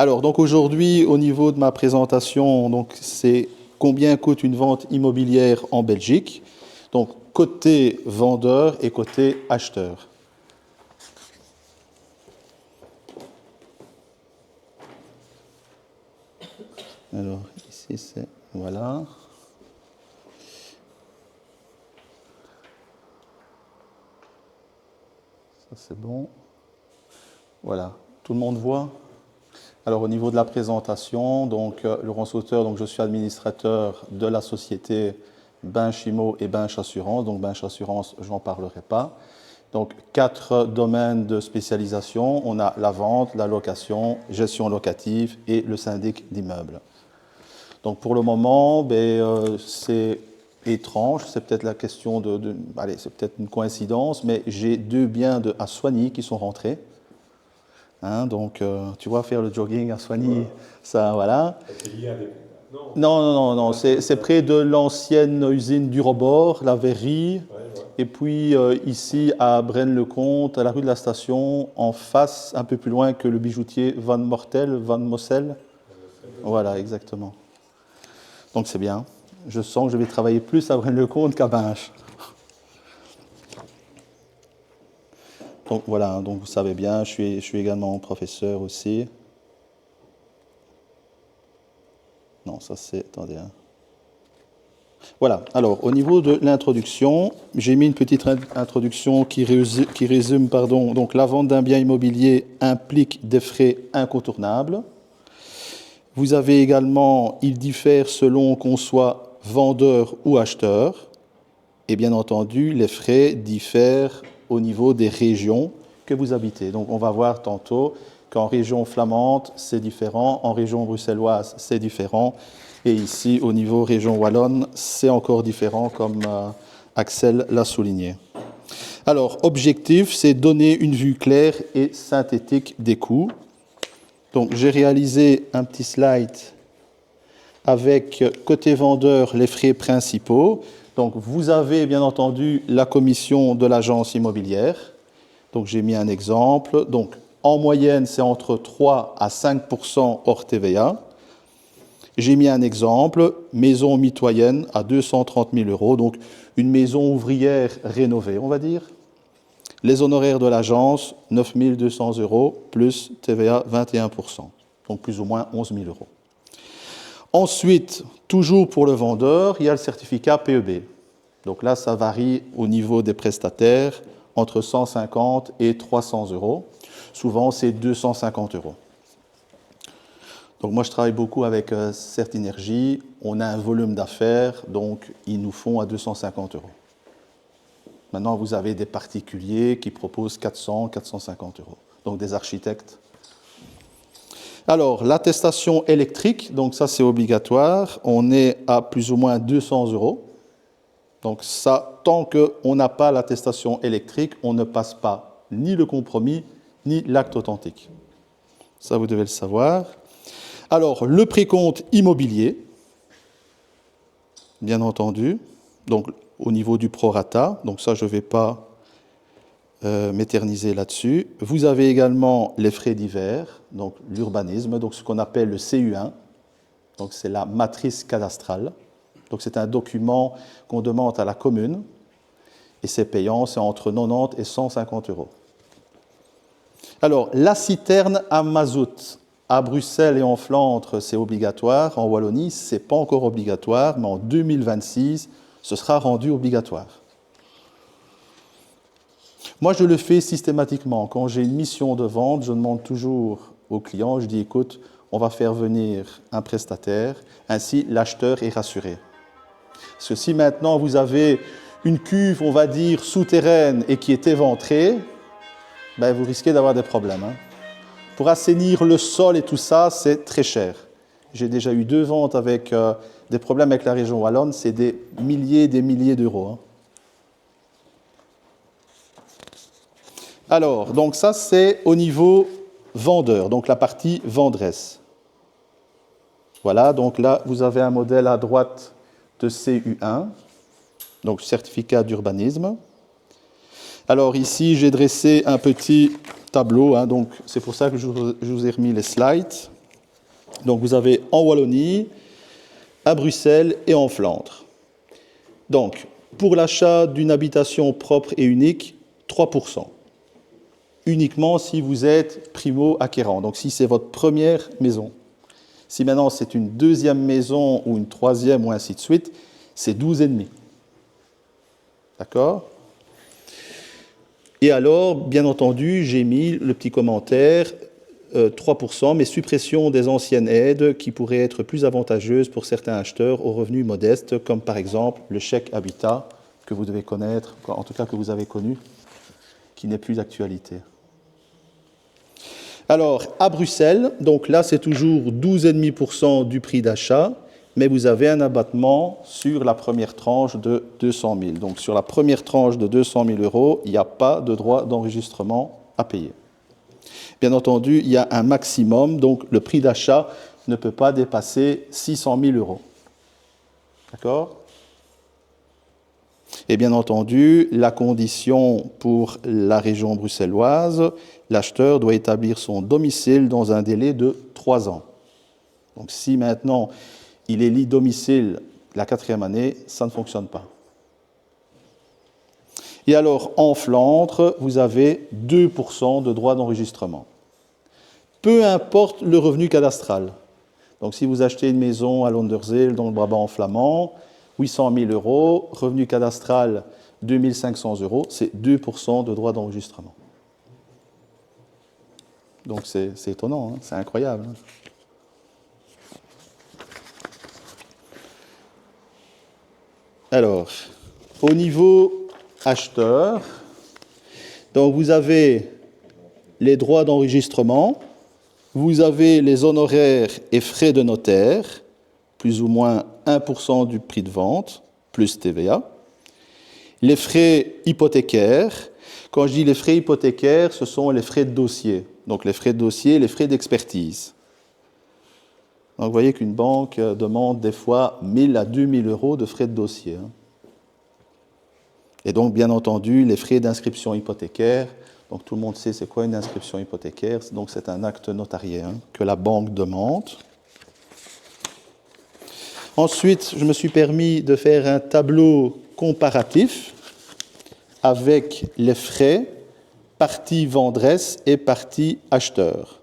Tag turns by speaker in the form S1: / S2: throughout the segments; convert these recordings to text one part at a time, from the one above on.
S1: Alors, donc aujourd'hui, au niveau de ma présentation, donc c'est combien coûte une vente immobilière en Belgique. Donc, côté vendeur et côté acheteur. Alors, ici, c'est... Voilà. Ça, c'est bon. Voilà. Tout le monde voit? Alors, au niveau de la présentation, donc, Laurence Auteur, donc, je suis administrateur de la société Binche Immo et Binche Assurance. Donc, Binche Assurance, je n'en parlerai pas. Donc, 4 domaines de spécialisation. On a la vente, la location, gestion locative et le syndic d'immeubles. Donc, pour le moment, c'est étrange. C'est peut-être la question allez, c'est peut-être une coïncidence, mais j'ai 2 biens à Soigny qui sont rentrés. Hein, donc, tu vois, faire le jogging à Soigny, ça, voilà.
S2: C'est lié avec...
S1: Non, c'est près de l'ancienne usine du Robord, la verrerie.
S2: Ouais.
S1: Et puis, ici, à Braine-le-Comte, à la rue de la Station, en face, un peu plus loin que le bijoutier Van Mossel. Voilà, exactement. Donc, c'est bien. Je sens que je vais travailler plus à Braine-le-Comte qu'à Binche. Donc voilà, donc vous savez bien, je suis également professeur aussi. Non, ça c'est... Attendez. Voilà, alors au niveau de l'introduction, j'ai mis une petite introduction qui résume donc la vente d'un bien immobilier implique des frais incontournables. Vous avez également, il diffère selon qu'on soit vendeur ou acheteur. Et bien entendu, les frais diffèrent au niveau des régions que vous habitez. Donc on va voir tantôt qu'en région flamande, c'est différent, en région bruxelloise, c'est différent, et ici, au niveau région wallonne, c'est encore différent, comme Axel l'a souligné. Alors, objectif, c'est donner une vue claire et synthétique des coûts. Donc j'ai réalisé un petit slide avec, côté vendeur, les frais principaux. Donc, vous avez bien entendu la commission de l'agence immobilière. Donc, j'ai mis un exemple. Donc, en moyenne, c'est entre 3 à 5% hors TVA. J'ai mis un exemple, maison mitoyenne à 230 000 €. Donc, une maison ouvrière rénovée, on va dire. Les honoraires de l'agence, 9 200 € plus TVA 21%. Donc, plus ou moins 11 000 €. Ensuite, toujours pour le vendeur, il y a le certificat PEB. Donc là, ça varie au niveau des prestataires entre 150 et 300 €. Souvent, c'est 250 €. Donc moi, je travaille beaucoup avec Certinergie. On a un volume d'affaires, donc ils nous font à 250 €. Maintenant, vous avez des particuliers qui proposent 400, 450 €. Donc des architectes. Alors, l'attestation électrique, donc ça c'est obligatoire, on est à plus ou moins 200 €. Donc ça, tant qu'on n'a pas l'attestation électrique, on ne passe pas ni le compromis, ni l'acte authentique. Ça, vous devez le savoir. Alors, le précompte immobilier, bien entendu, donc au niveau du prorata, donc ça je ne vais pas m'éterniser là-dessus. Vous avez également les frais divers, donc l'urbanisme, donc ce qu'on appelle le CU1, donc c'est la matrice cadastrale. Donc c'est un document qu'on demande à la commune et c'est payant, c'est entre 90 et 150 €. Alors, la citerne à mazout, à Bruxelles et en Flandre, c'est obligatoire. En Wallonie, ce n'est pas encore obligatoire, mais en 2026, ce sera rendu obligatoire. Moi, je le fais systématiquement. Quand j'ai une mission de vente, je demande toujours au client, je dis, écoute, on va faire venir un prestataire, ainsi l'acheteur est rassuré. Parce que si maintenant vous avez une cuve, on va dire, souterraine et qui est éventrée, ben, vous risquez d'avoir des problèmes. Pour assainir le sol et tout ça, c'est très cher. J'ai déjà eu 2 ventes avec des problèmes avec la région wallonne, c'est des milliers d'euros. Alors, donc ça, c'est au niveau vendeur, donc la partie vendresse. Voilà, donc là, vous avez un modèle à droite de CU1, donc certificat d'urbanisme. Alors ici, j'ai dressé un petit tableau, donc c'est pour ça que je vous ai remis les slides. Donc vous avez en Wallonie, à Bruxelles et en Flandre. Donc, pour l'achat d'une habitation propre et unique, 3%. Uniquement si vous êtes primo-acquérant, donc si c'est votre première maison. Si maintenant c'est une deuxième maison ou une troisième ou ainsi de suite, c'est 12,5. D'accord ? Et alors, bien entendu, j'ai mis le petit commentaire 3%, mais suppression des anciennes aides qui pourraient être plus avantageuses pour certains acheteurs aux revenus modestes, comme par exemple le chèque habitat que vous devez connaître, en tout cas que vous avez connu, qui n'est plus d'actualité. Alors, à Bruxelles, donc là, c'est toujours 12,5% du prix d'achat, mais vous avez un abattement sur la première tranche de 200 000. Donc, sur la première tranche de 200 000 €, il n'y a pas de droit d'enregistrement à payer. Bien entendu, il y a un maximum, donc le prix d'achat ne peut pas dépasser 600 000 €. D'accord ? Et bien entendu, la condition pour la région bruxelloise, l'acheteur doit établir son domicile dans un délai de 3 ans. Donc si maintenant il élit domicile la 4e année, ça ne fonctionne pas. Et alors, en Flandre, vous avez 2% de droit d'enregistrement. Peu importe le revenu cadastral. Donc si vous achetez une maison à Londerzeel, dans le Brabant flamand, 800 000 €, revenu cadastral 2 500 €, c'est 2% de droit d'enregistrement. Donc c'est étonnant, hein, c'est incroyable. Alors, au niveau acheteur, donc vous avez les droits d'enregistrement, vous avez les honoraires et frais de notaire, plus ou moins 1% du prix de vente, plus TVA. Les frais hypothécaires, quand je dis les frais hypothécaires, ce sont les frais de dossier. Donc les frais de dossier, les frais d'expertise. Donc vous voyez qu'une banque demande des fois 1 000 à 2 000 € de frais de dossier. Et donc, bien entendu, les frais d'inscription hypothécaire. Donc tout le monde sait c'est quoi une inscription hypothécaire. Donc c'est un acte notarié que la banque demande. Ensuite, je me suis permis de faire un tableau comparatif avec les frais, partie vendresse et partie acheteur.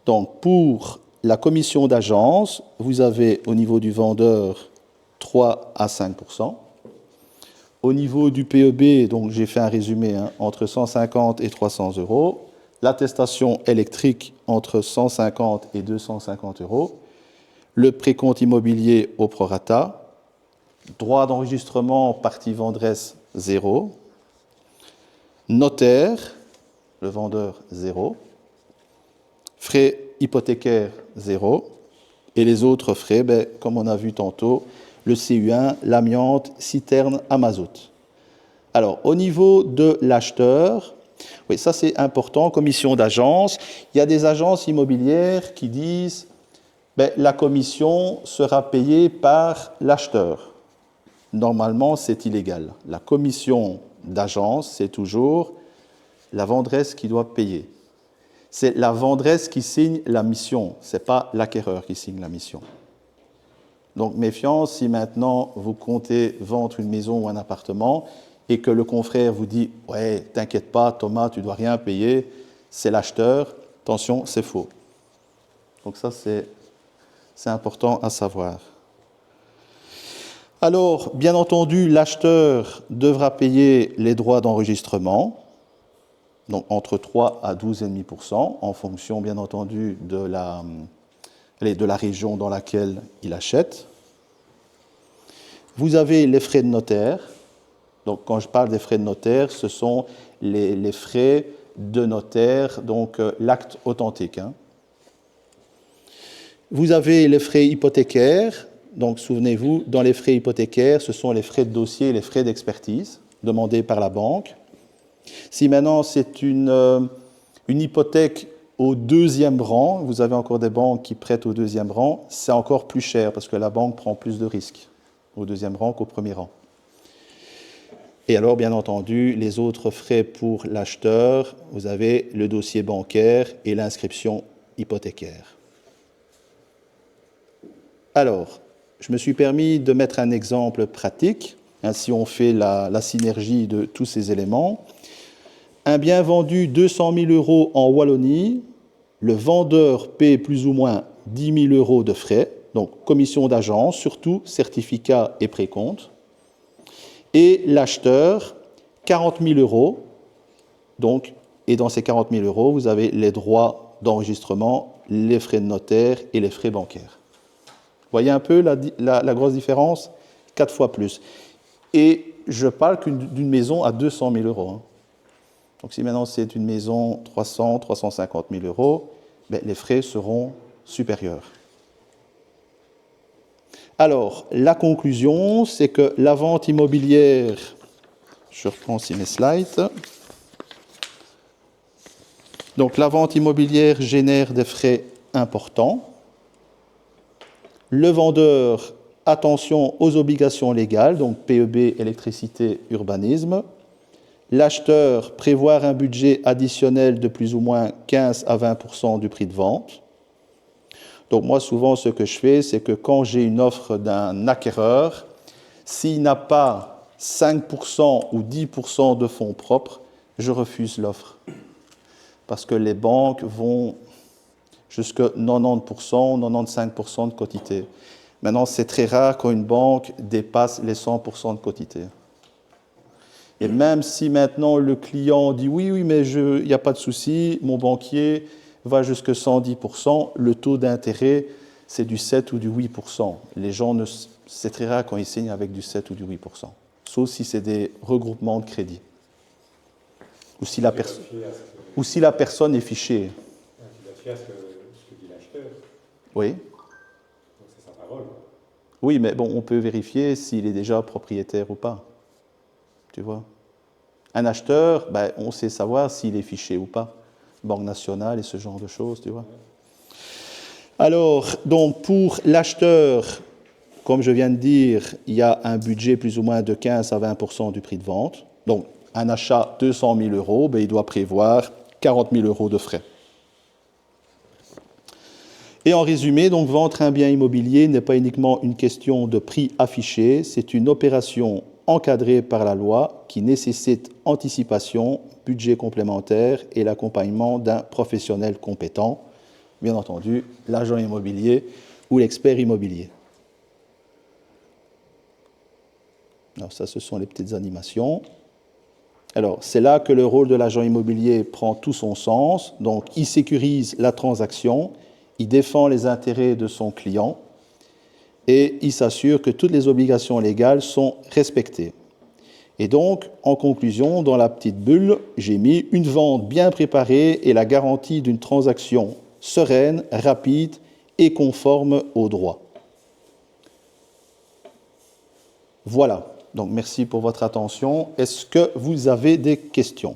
S1: Donc, pour la commission d'agence, vous avez au niveau du vendeur 3 à 5%. Au niveau du PEB, donc j'ai fait un résumé, entre 150 et 300 €. L'attestation électrique entre 150 et 250 €. Le précompte immobilier au prorata. Droit d'enregistrement partie vendresse 0. Notaire, le vendeur 0. Frais hypothécaires 0. Et les autres frais, comme on a vu tantôt, le CU1, l'amiante, citerne à mazout. Alors, au niveau de l'acheteur, oui, ça c'est important, commission d'agence. Il y a des agences immobilières qui disent la commission sera payée par l'acheteur. Normalement, c'est illégal. La commission d'agence, c'est toujours la vendresse qui doit payer. C'est la vendresse qui signe la mission, ce n'est pas l'acquéreur qui signe la mission. Donc méfiance, si maintenant vous comptez vendre une maison ou un appartement et que le confrère vous dit « Ouais, t'inquiète pas, Thomas, tu ne dois rien payer, c'est l'acheteur », attention, c'est faux. Donc ça, c'est important à savoir. Alors, bien entendu, l'acheteur devra payer les droits d'enregistrement, donc entre 3 à 12,5%, en fonction, bien entendu, de la région dans laquelle il achète. Vous avez les frais de notaire. Donc, quand je parle des frais de notaire, ce sont les frais de notaire, donc l'acte authentique. Vous avez les frais hypothécaires. Donc, souvenez-vous, dans les frais hypothécaires, ce sont les frais de dossier et les frais d'expertise demandés par la banque. Si maintenant c'est une hypothèque au 2e rang, vous avez encore des banques qui prêtent au 2e rang, c'est encore plus cher parce que la banque prend plus de risques au 2e rang qu'au 1er rang. Et alors, bien entendu, les autres frais pour l'acheteur, vous avez le dossier bancaire et l'inscription hypothécaire. Alors, je me suis permis de mettre un exemple pratique, si on fait la synergie de tous ces éléments. Un bien vendu 200 000 € en Wallonie, le vendeur paie plus ou moins 10 000 € de frais, donc commission d'agence, surtout certificat et précompte, et l'acheteur 40 000 €, donc, et dans ces 40 000 €, vous avez les droits d'enregistrement, les frais de notaire et les frais bancaires. Vous voyez un peu la grosse différence? 4 fois plus. Et je parle d'une maison à 200 000 €. Hein. Donc si maintenant c'est une maison 300, 350 000 €, ben, les frais seront supérieurs. Alors, la conclusion, c'est que la vente immobilière, je reprends aussi mes slides, donc la vente immobilière génère des frais importants. Le vendeur, attention aux obligations légales, donc PEB, électricité, urbanisme. L'acheteur, prévoir un budget additionnel de plus ou moins 15 à 20% du prix de vente. Donc moi, souvent, ce que je fais, c'est que quand j'ai une offre d'un acquéreur, s'il n'a pas 5% ou 10% de fonds propres, je refuse l'offre. Parce que les banques vont jusqu'à 90%, 95% de quotité. Maintenant, c'est très rare quand une banque dépasse les 100% de quotité. Et même si maintenant le client dit oui, mais il n'y a pas de souci, mon banquier va jusqu'à 110%, le taux d'intérêt, c'est du 7 ou du 8%. Les gens, c'est très rare quand ils signent avec du 7 ou du 8%, sauf si c'est des regroupements de crédits. Ou si la personne est fichée.
S2: Tu dois te fier à ce que dit l'acheteur.
S1: Oui.
S2: Donc c'est sa parole.
S1: Oui, mais bon, on peut vérifier s'il est déjà propriétaire ou pas. Tu vois. Un acheteur, ben, on sait savoir s'il est fiché ou pas. Banque nationale et ce genre de choses, tu vois. Alors, donc, pour l'acheteur, comme je viens de dire, il y a un budget plus ou moins de 15 à 20% du prix de vente. Donc, un achat 200 000 €, ben, il doit prévoir 40 000 € de frais. Et en résumé, donc, vendre un bien immobilier n'est pas uniquement une question de prix affiché, c'est une opération encadrée par la loi qui nécessite anticipation, budget complémentaire et l'accompagnement d'un professionnel compétent, bien entendu l'agent immobilier ou l'expert immobilier. Alors ça, ce sont les petites animations. Alors, c'est là que le rôle de l'agent immobilier prend tout son sens. Donc, il sécurise la transaction, il défend les intérêts de son client et il s'assure que toutes les obligations légales sont respectées. Et donc, en conclusion, dans la petite bulle, j'ai mis une vente bien préparée et la garantie d'une transaction sereine, rapide et conforme au droit. Voilà. Donc, merci pour votre attention. Est-ce que vous avez des questions ?